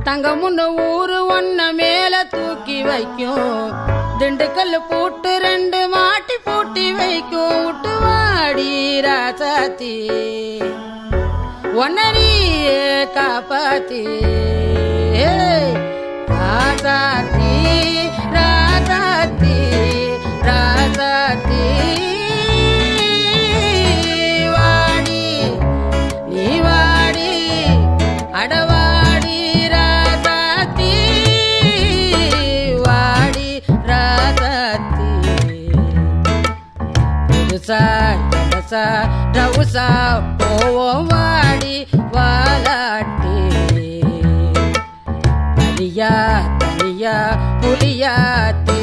தங்கமுன்னு ஊரு ஒன்ன மேல தூக்கி வைக்கும் திண்டுக்கல் பூட்டு 2 மாட்டி பூட்டி வைக்கும் விட்டுவாடி ராசாத்தி ஒன்னரியே காப்பாத்தி ராசாத்தி ராசாத்தி ராசாத்தி வாடி நீ வாடி அடவாடி ராசாத்தி வாடி ராசாத்தி புதுசா கடசா ரவுசா போவோம் வாடி வாலாட்டி தனியா தனியா புலியாத்தி